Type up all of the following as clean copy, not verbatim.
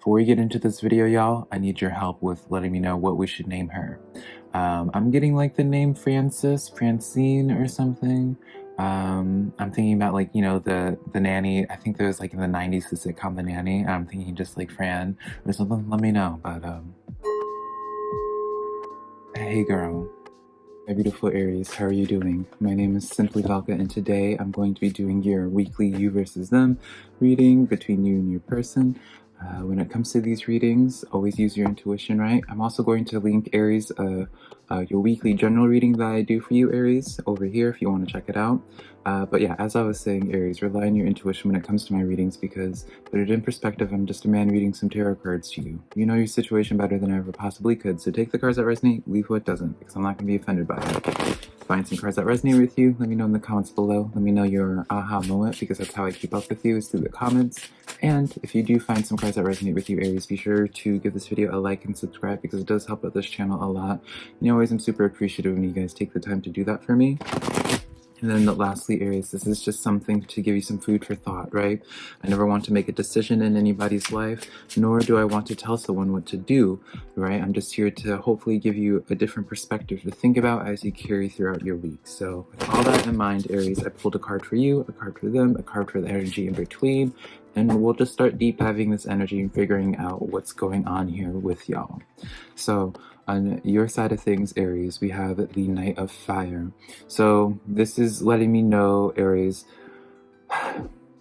Before we get into this video, y'all, I need your help with letting me know what we should name her. I'm getting like the name Francine or something. I'm thinking about like, the nanny. I think there was like in the 90s the sitcom The Nanny. I'm thinking just like Fran or something. Let me know. But hey girl. My beautiful Aries, how are you doing? My name is SimplyVelca, and today I'm going to be doing your weekly you versus them reading between you and your person. When it comes to these readings, always use your intuition, right? I'm also going to link Aries, your weekly general reading that I do for you, Aries, over here if you want to check it out. But yeah, as I was saying, Aries, rely on your intuition when it comes to my readings, because put it in perspective, I'm just a man reading some tarot cards to you. You know your situation better than I ever possibly could, so take the cards that resonate, leave what doesn't, because I'm not going to be offended by it. Find some cards that resonate with you, let me know in the comments below. Let me know your aha moment, because that's how I keep up with you, is through the comments. And if you do find some cards that resonate with you, Aries, be sure to give this video a like and subscribe, because it does help out this channel a lot. And always I'm super appreciative when you guys take the time to do that for me. And then lastly, Aries, this is just something to give you some food for thought, right? I never want to make a decision in anybody's life, nor do I want to tell someone what to do, right? I'm just here to hopefully give you a different perspective to think about as you carry throughout your week. So with all that in mind, Aries, I pulled a card for you, a card for them, a card for the energy in between, and we'll just start deep diving this energy and figuring out what's going on here with y'all. So on your side of things, Aries, we have the Knight of Fire. So this is letting me know, Aries,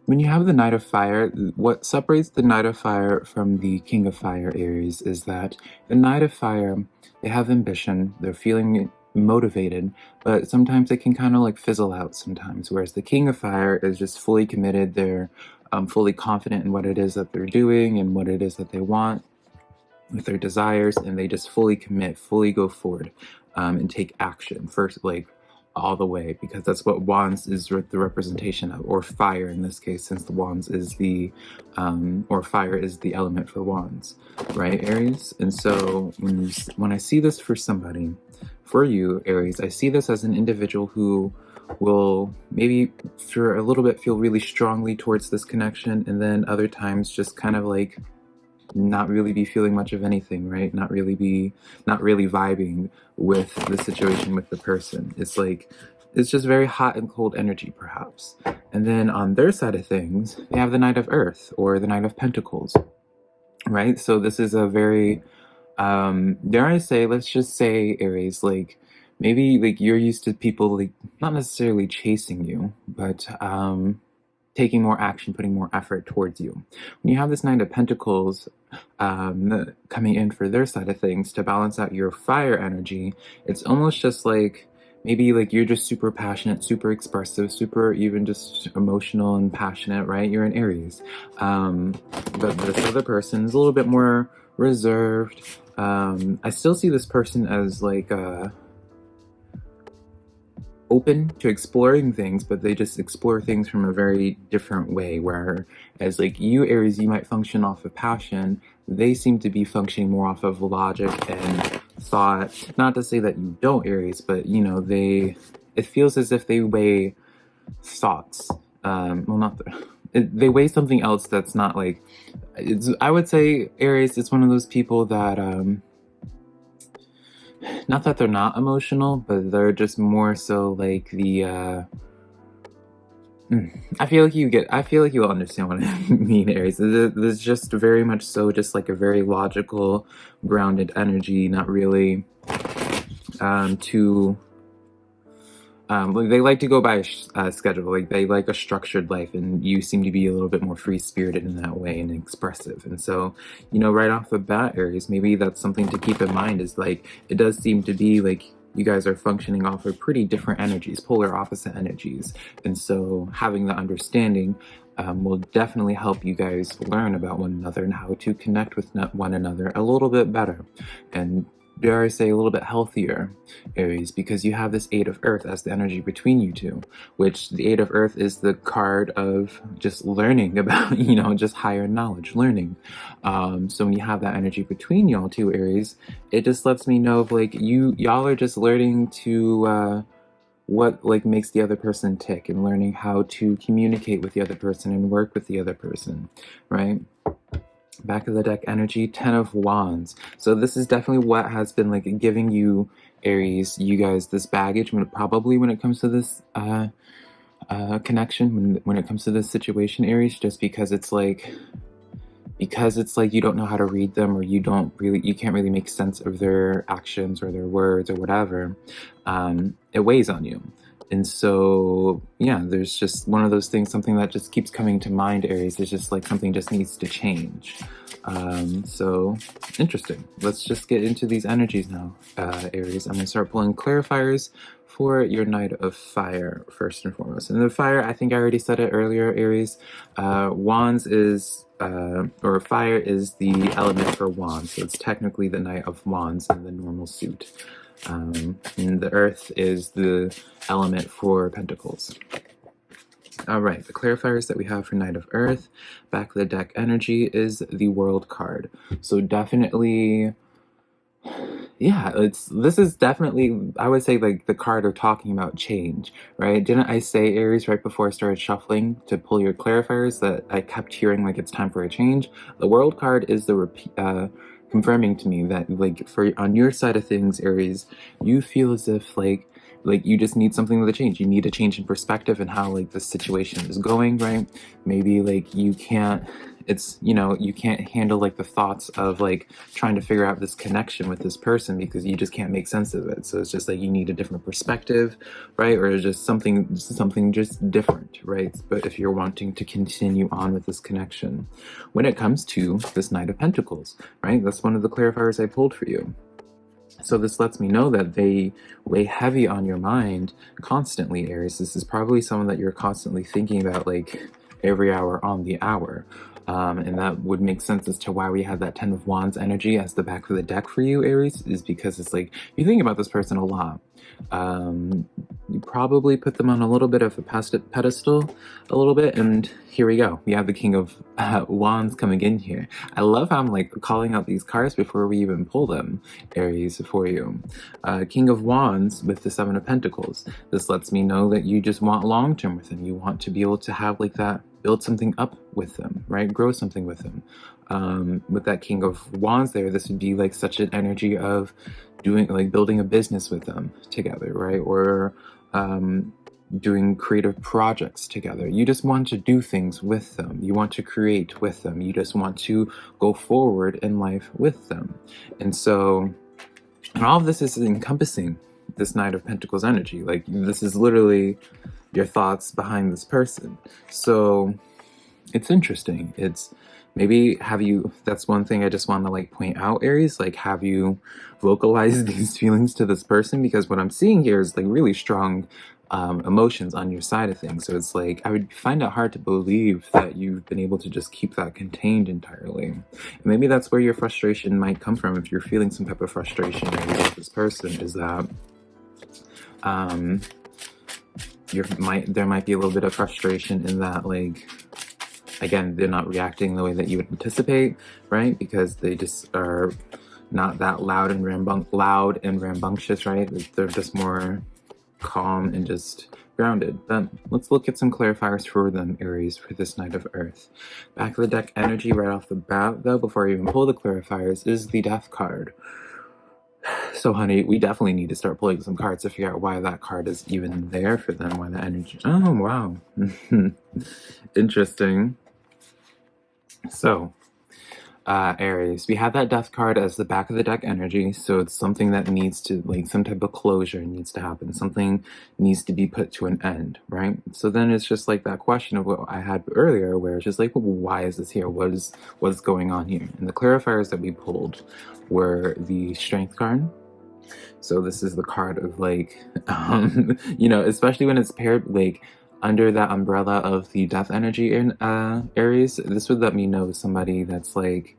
when you have the Knight of Fire, what separates the Knight of Fire from the King of Fire, Aries, is that the Knight of Fire, they have ambition, they're feeling motivated, but sometimes it can kind of like fizzle out sometimes, whereas the King of Fire is just fully committed, they're fully confident in what it is that they're doing and what it is that they want with their desires, and they just fully commit, fully go forward, and take action first, like all the way, because that's what Wands is the representation of, or fire in this case, since the Wands is the or fire is the element for Wands, right, Aries? And so when I see this for somebody, for you, Aries, I see this as an individual who will maybe for a little bit feel really strongly towards this connection, and then other times just kind of like not really be feeling much of anything, right? Not really vibing with the situation with the person. It's like, it's just very hot and cold energy, perhaps. And then on their side of things, they have the Knight of Earth, or the Knight of Pentacles, right? So this is a very, dare I say, let's just say, Aries, like, maybe like you're used to people like not necessarily chasing you, but taking more action, putting more effort towards you. When you have this Knight of Pentacles coming in for their side of things to balance out your fire energy, it's almost just like maybe like you're just super passionate, super expressive, super even just emotional and passionate, right? You're an Aries. But this other person is a little bit more reserved. I still see this person as like open to exploring things, but they just explore things from a very different way, whereas like you, Aries, you might function off of passion, they seem to be functioning more off of logic and thought. Not to say that you don't, Aries, but you know, it feels as if they weigh thoughts, they weigh something else that's not like, I would say, Aries, it's one of those people that not that they're not emotional, but they're just more so like the I feel like you'll understand what I mean, Aries. There's just very much so just like a very logical, grounded energy, not really too they like to go by a schedule, like they like a structured life, and you seem to be a little bit more free-spirited in that way and expressive. And so, you know, right off the bat, Aries, maybe that's something to keep in mind, is like it does seem to be like you guys are functioning off of pretty different energies, polar opposite energies. And so having the understanding will definitely help you guys learn about one another and how to connect with one another a little bit better, and dare I say, a little bit healthier, Aries, because you have this Eight of Earth as the energy between you two, which the Eight of Earth is the card of just learning about, you know, just higher knowledge, learning. So when you have that energy between y'all two, Aries, it just lets me know of like y'all are just learning to what like makes the other person tick, and learning how to communicate with the other person and work with the other person, right? Back of the deck energy, 10 of Wands. So this is definitely what has been like giving you, Aries, you guys, this baggage probably when it comes to this connection, when it comes to this situation, Aries, just because it's like you don't know how to read them, or you can't really make sense of their actions or their words or whatever. It weighs on you. And so, yeah, there's just one of those things, something that just keeps coming to mind, Aries. It's just like something just needs to change. So interesting. Let's just get into these energies now, Aries. I'm going to start pulling clarifiers for your Knight of Fire, first and foremost. And the fire, I think I already said it earlier, Aries. Wands is, or fire is the element for wands. So it's technically the Knight of Wands in the normal suit. And the earth is the element for pentacles. All right, the clarifiers that we have for Knight of Earth, back of the deck energy is the World card. So definitely, yeah, this is definitely, I would say, like the card of talking about change, right? Didn't I say, Aries, right before I started shuffling to pull your clarifiers, that I kept hearing like it's time for a change? The World card is the confirming to me that like on your side of things, Aries, you feel as if like you just need something with a change. You need a change in perspective and how like the situation is going, right? Maybe like you can't handle like the thoughts of like trying to figure out this connection with this person because you just can't make sense of it. So it's just like you need a different perspective, right? Or just something just different, right? But if you're wanting to continue on with this connection, when it comes to this Knight of Pentacles, right? That's one of the clarifiers I pulled for you. So this lets me know that they weigh heavy on your mind constantly, Aries. This is probably someone that you're constantly thinking about like every hour on the hour. And that would make sense as to why we have that 10 of Wands energy as the back of the deck for you, Aries, is because it's like you think about this person a lot. You probably put them on a little bit of a pedestal a little bit, and here we go. We have the King of Wands coming in here. I love how I'm like calling out these cards before we even pull them, Aries, for you. King of Wands with the 7 of Pentacles. This lets me know that you just want long-term with them. You want to be able to have like that, build something up with them, right? Grow something with them. With that King of Wands there, this would be like such an energy of building a business with them together, right? Or doing creative projects together. You just want to do things with them. You want to create with them. You just want to go forward in life with them. And so, and all of this is encompassing this Knight of Pentacles energy. Like this is literally your thoughts behind this person. So it's interesting. It's maybe that's one thing I just want to like point out, Aries, like have you vocalized these feelings to this person? Because what I'm seeing here is like really strong emotions on your side of things. So it's like, I would find it hard to believe that you've been able to just keep that contained entirely. And maybe that's where your frustration might come from. If you're feeling some type of frustration with this person, is that there might be a little bit of frustration in that, like, again, they're not reacting the way that you would anticipate, right? Because they just are not that loud and rambunctious, right? They're just more calm and just grounded. But let's look at some clarifiers for them, Aries, for this Knight of Earth. Back of the deck energy right off the bat, though, before I even pull the clarifiers, is the Death card. So, honey, we definitely need to start pulling some cards to figure out why that card is even there for them, why the energy... Oh, wow. Interesting. So, Aries, we have that Death card as the back of the deck energy, so it's something that needs to, like, some type of closure needs to happen. Something needs to be put to an end, right? So then it's just like that question of what I had earlier, where it's just like, well, why is this here? What's going on here? And the clarifiers that we pulled were the Strength card. So this is the card of like, especially when it's paired like under that umbrella of the death energy in Aries, this would let me know somebody that's like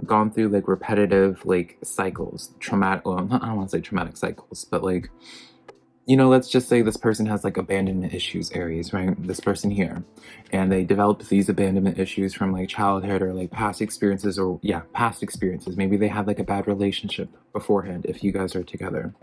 gone through like repetitive like cycles, traumatic, well, I don't want to say traumatic cycles, but like, let's just say this person has like abandonment issues, Aries, right? This person here. And they developed these abandonment issues from like childhood or like past experiences, past experiences. Maybe they had like a bad relationship beforehand if you guys are together.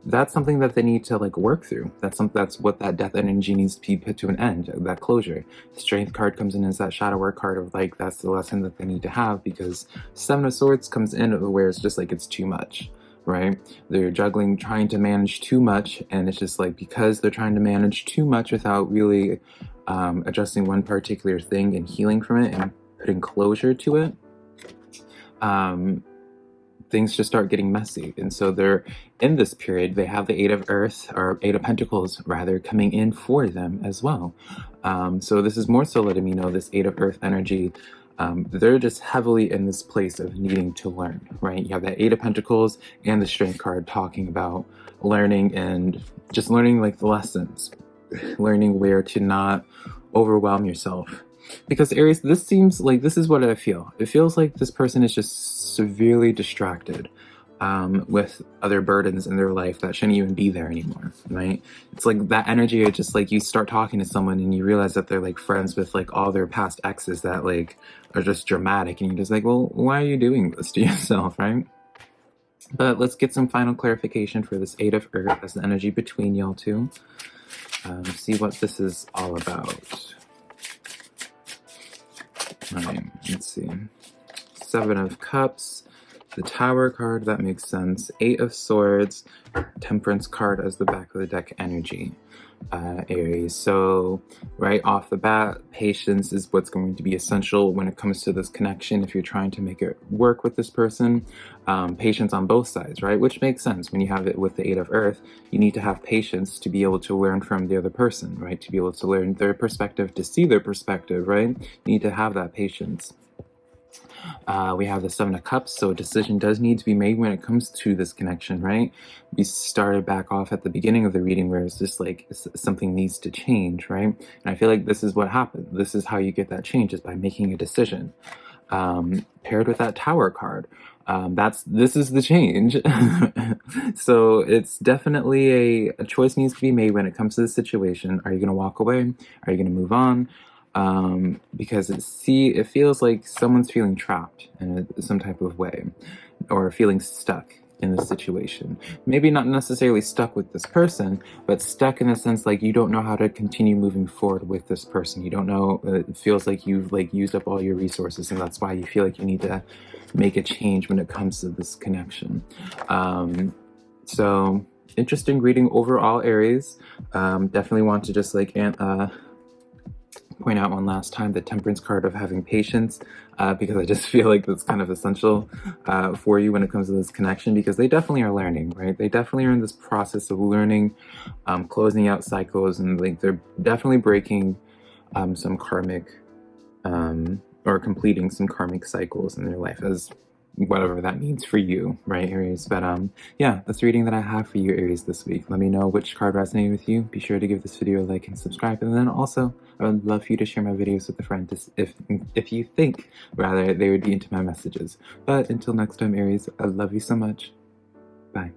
that's something that they need to like work through. That's what that death energy needs to be put to an end, that closure. Strength card comes in as that shadow work card of like, that's the lesson that they need to have, because Seven of Swords comes in where it's just like, it's too much, right? They're juggling, trying to manage too much, and it's just like, because they're trying to manage too much without really addressing one particular thing and healing from it and putting closure to it, things just start getting messy. And so they're in this period, they have the Eight of Earth, or Eight of Pentacles rather, coming in for them as well. So this is more so letting me know this Eight of Earth energy, they're just heavily in this place of needing to learn, right? You have that Eight of Pentacles and the Strength card talking about learning, and just learning like the lessons, learning where to not overwhelm yourself. Because Aries, this seems like, this is what I feel. It feels like this person is just severely distracted with other burdens in their life that shouldn't even be there anymore, right? It's like that energy of just like, you start talking to someone and you realize that they're like friends with like all their past exes that like are just dramatic, and you're just like, well, why are you doing this to yourself, right? But let's get some final clarification for this Eight of Earth as the energy between y'all two. See what this is all about. Right, let's see. Seven of Cups, the Tower card, that makes sense. Eight of Swords, Temperance card as the back of the deck energy, Aries. So right off the bat, patience is what's going to be essential when it comes to this connection. If you're trying to make it work with this person, patience on both sides, right? Which makes sense. When you have it with the Eight of Earth, you need to have patience to be able to learn from the other person, right? To be able to learn their perspective, to see their perspective, right? You need to have that patience. We have the Seven of Cups, so a decision does need to be made when it comes to this connection, right? We started back off at the beginning of the reading where it's just like something needs to change, right? And I feel like this is what happened. This is how you get that change, is by making a decision. Paired with that Tower card, this is the change. So it's definitely a choice needs to be made when it comes to the situation. Are you going to walk away? Are you going to move on? Because it feels like someone's feeling trapped in some type of way, or feeling stuck in this situation. Maybe not necessarily stuck with this person, but stuck in a sense like you don't know how to continue moving forward with this person. You don't know, it feels like you've like used up all your resources, and that's why you feel like you need to make a change when it comes to this connection. So interesting reading overall, Aries. Definitely want to just like point out one last time the Temperance card of having patience, because I just feel like that's kind of essential for you when it comes to this connection, because they definitely are learning, right? They definitely are in this process of learning, closing out cycles, and like they're definitely breaking some karmic or completing some karmic cycles in their life, as whatever that means for you, right, Aries? But yeah, that's the reading that I have for you, Aries, this week. Let me know which card resonated with you. Be sure to give this video a like and subscribe, and then also I would love for you to share my videos with a friend if you think rather they would be into my messages. But until next time, Aries, I love you so much. Bye.